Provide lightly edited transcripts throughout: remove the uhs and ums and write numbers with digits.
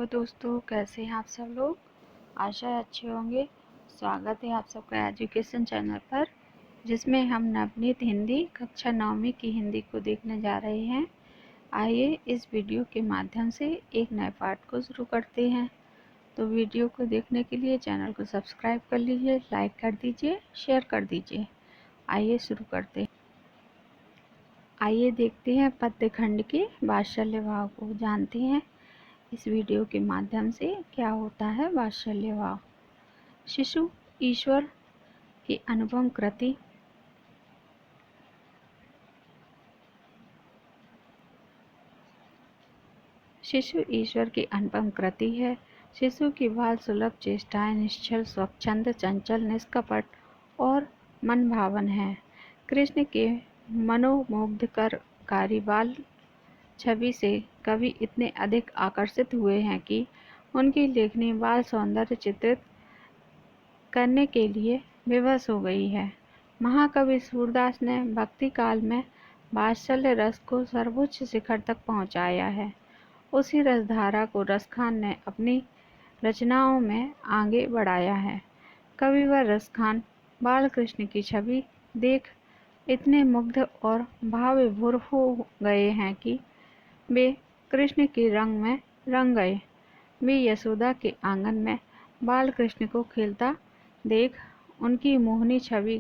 Hello दोस्तों, कैसे हैं आप सब लोग। आशा है अच्छे होंगे। स्वागत है आप सबका एजुकेशन चैनल पर, जिसमें हम नवनीत हिंदी कक्षा 9वीं की हिंदी को देखने जा रहे हैं। आइए इस वीडियो के माध्यम से एक नए पाठ को शुरू करते हैं। तो वीडियो को देखने के लिए चैनल को सब्सक्राइब कर लीजिए, लाइक कर दीजिए, शेयर कर दीजिए। आइए शुरू करते हैं। आइए देखते हैं पद्य खंड के वात्सल्य भाव को, जानते हैं इस वीडियो के माध्यम से क्या होता है वात्सल्य भाव। शिशु ईश्वर की अनुपम कृति। शिशु ईश्वर की अनुपम कृति है। शिशु की बाल सुलभ चेष्टाएं निश्चल, स्वच्छंद, चंचल, निष्कपट और मनभावन है। कृष्ण के मनोमुग्धकारी बाल छवि से कवि इतने अधिक आकर्षित हुए हैं कि उनकी लेखनी बाल सौंदर्य चित्रित करने के लिए विवश हो गई है। महाकवि सूरदास ने भक्ति काल में वात्सल्य रस को सर्वोच्च शिखर तक पहुंचाया है। उसी रसधारा को रसखान ने अपनी रचनाओं में आगे बढ़ाया है। कवि व रसखान बाल कृष्ण की छवि देख इतने मुग्ध और भाव विभोर हो गए हैं कि वे कृष्ण के रंग में रंग गए। वे यशोदा के आंगन में बाल कृष्ण को खेलता देख उनकी मोहनी छवि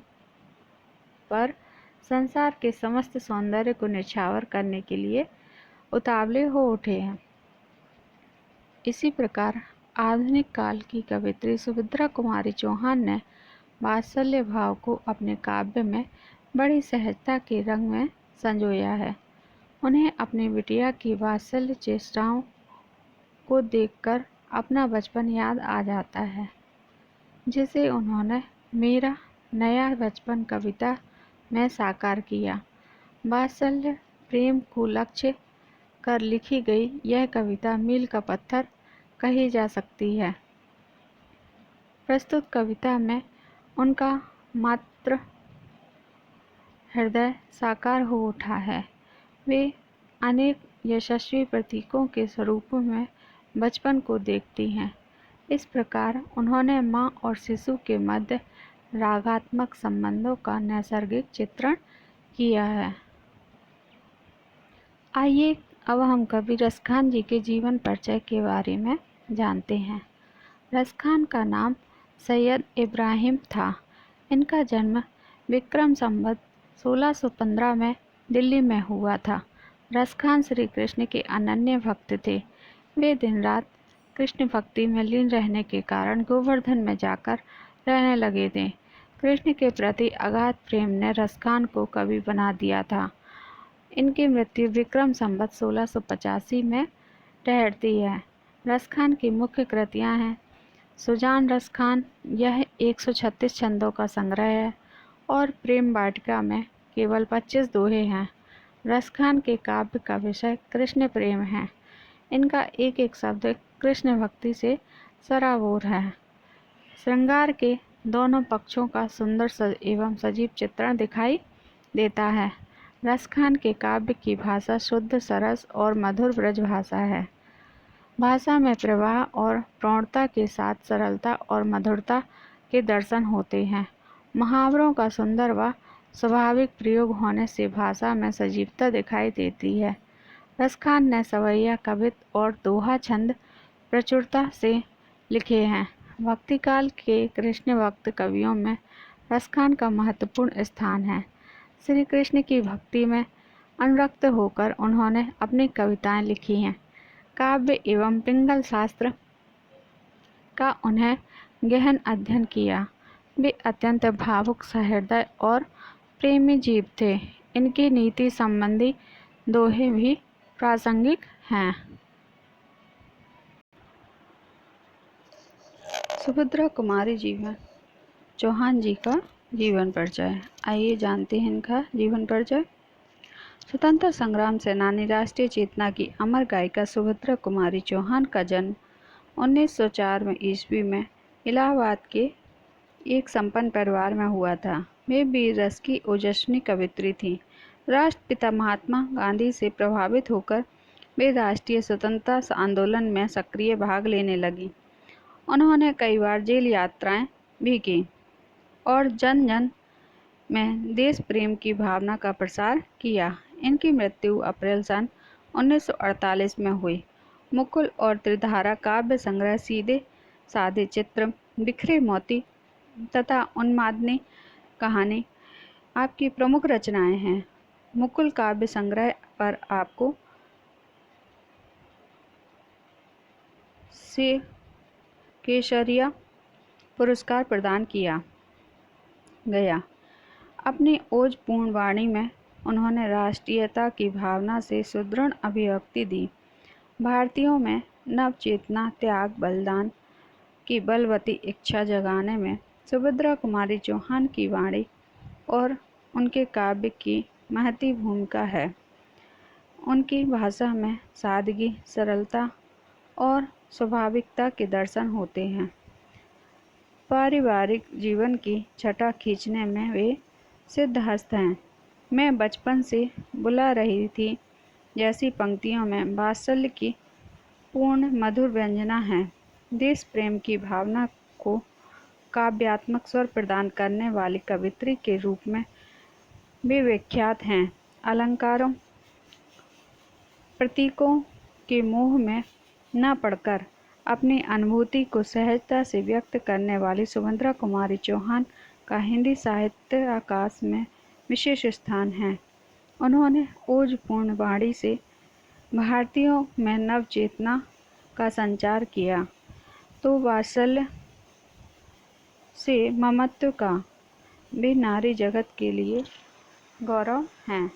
पर संसार के समस्त सौंदर्य को निछावर करने के लिए उतावले हो उठे हैं। इसी प्रकार आधुनिक काल की कवयित्री सुभद्रा कुमारी चौहान ने वात्सल्य भाव को अपने काव्य में बड़ी सहजता के रंग में संजोया है। उन्हें अपनी बिटिया की वात्सल्य चेष्टाओं को देखकर अपना बचपन याद आ जाता है, जिसे उन्होंने मेरा नया बचपन कविता में साकार किया। वात्सल्य प्रेम को लक्ष्य कर लिखी गई यह कविता मील का पत्थर कही जा सकती है। प्रस्तुत कविता में उनका मात्र हृदय साकार हो उठा है। वे अनेक यशस्वी प्रतीकों के स्वरूप में बचपन को देखती हैं। इस प्रकार उन्होंने माँ और शिशु के मध्य रागात्मक संबंधों का नैसर्गिक चित्रण किया है। आइए अब हम कवि रसखान जी के जीवन परिचय के बारे में जानते हैं। रसखान का नाम सैयद इब्राहिम था। इनका जन्म विक्रम संवत 1615 में दिल्ली में हुआ था। रसखान श्री कृष्ण के अनन्य भक्त थे। वे दिन रात कृष्ण भक्ति में लीन रहने के कारण गोवर्धन में जाकर रहने लगे थे। कृष्ण के प्रति अगाध प्रेम ने रसखान को कवि बना दिया था। इनकी मृत्यु विक्रम संवत 1685 में ठहरती है। रसखान की मुख्य कृतियां हैं सुजान रसखान, यह 136 छंदों का संग्रह है, और प्रेम वाटिका में केवल 25 दोहे हैं। रसखान के काव्य का विषय कृष्ण प्रेम है। इनका एक एक शब्द कृष्ण भक्ति से सराबोर है। श्रृंगार के दोनों पक्षों का सुंदर एवं सजीव चित्रण दिखाई देता है। रसखान के काव्य की भाषा शुद्ध, सरस और मधुर ब्रज भाषा है। भाषा में प्रवाह और प्रौढ़ता के साथ सरलता और मधुरता के दर्शन होते हैं। मुहावरों का सुंदर व स्वाभाविक प्रयोग होने से भाषा में सजीवता दिखाई देती है। रसखान ने सवैया, कवित्व और दोहा छंद प्रचुरता से लिखे हैं। भक्तिकाल के कृष्ण भक्त कवियों में रसखान का महत्वपूर्ण स्थान है। श्री कृष्ण की भक्ति में अनुरक्त होकर उन्होंने अपनी कविताएं लिखी हैं। काव्य एवं पिंगल शास्त्र का उन्हें गहन अध्ययन किया। वे अत्यंत भावुक, सहृदय और प्रेमी जीव थे। इनकी नीति संबंधी दोहे भी प्रासंगिक हैं। सुभद्रा कुमारी जीवन चौहान जी का जीवन परिचय। आइए जानते हैं इनका जीवन परिचय। स्वतंत्रता संग्राम सेनानी, राष्ट्रीय चेतना की अमर गायिका सुभद्रा कुमारी चौहान का जन्म 1904 में ईस्वी में इलाहाबाद के एक संपन्न परिवार में हुआ था। वे वीर रस की ओजस्वी कवयित्री थीं। राष्ट्रपिता महात्मा गांधी से प्रभावित होकर वे राष्ट्रीय स्वतंत्रता आंदोलन में सक्रिय भाग लेने लगीं। उन्होंने कई बार जेल यात्राएं भी की और जन जन में देश प्रेम की भावना का प्रसार किया। इनकी मृत्यु अप्रैल सन 1948 में हुई। मुकुल और त्रिधारा काव्य संग्रह, सीधे साधे चित्र, बिखरे मोती तथा उन्मादनी कहानी आपकी प्रमुख रचनाएं हैं। मुकुल काव्य संग्रह पर आपको से केशरिया पुरस्कार प्रदान किया गया। अपनी ओजपूर्ण वाणी में उन्होंने राष्ट्रीयता की भावना से सुदृढ़ अभिव्यक्ति दी। भारतीयों में नव चेतना, त्याग, बलिदान की बलवती इच्छा जगाने में सुभद्रा कुमारी चौहान की वाणी और उनके काव्य की महती भूमिका है। उनकी भाषा में सादगी, सरलता और स्वाभाविकता के दर्शन होते हैं। पारिवारिक जीवन की छटा खींचने में वे सिद्धहस्त हैं। मैं बचपन से बुला रही थी जैसी पंक्तियों में वात्सल्य की पूर्ण मधुर व्यंजना है। देश प्रेम की भावना को काव्यात्मक स्वर प्रदान करने वाली कवयित्री के रूप में वे विख्यात हैं। अलंकारों, प्रतीकों के मोह में न पड़कर अपनी अनुभूति को सहजता से व्यक्त करने वाली सुभद्रा कुमारी चौहान का हिंदी साहित्य आकाश में विशेष स्थान है। उन्होंने ओजपूर्ण वाणी से भारतीयों में नव चेतना का संचार किया तो वात्सल्य से ममत्व का वे नारी जगत के लिए गौरव हैं।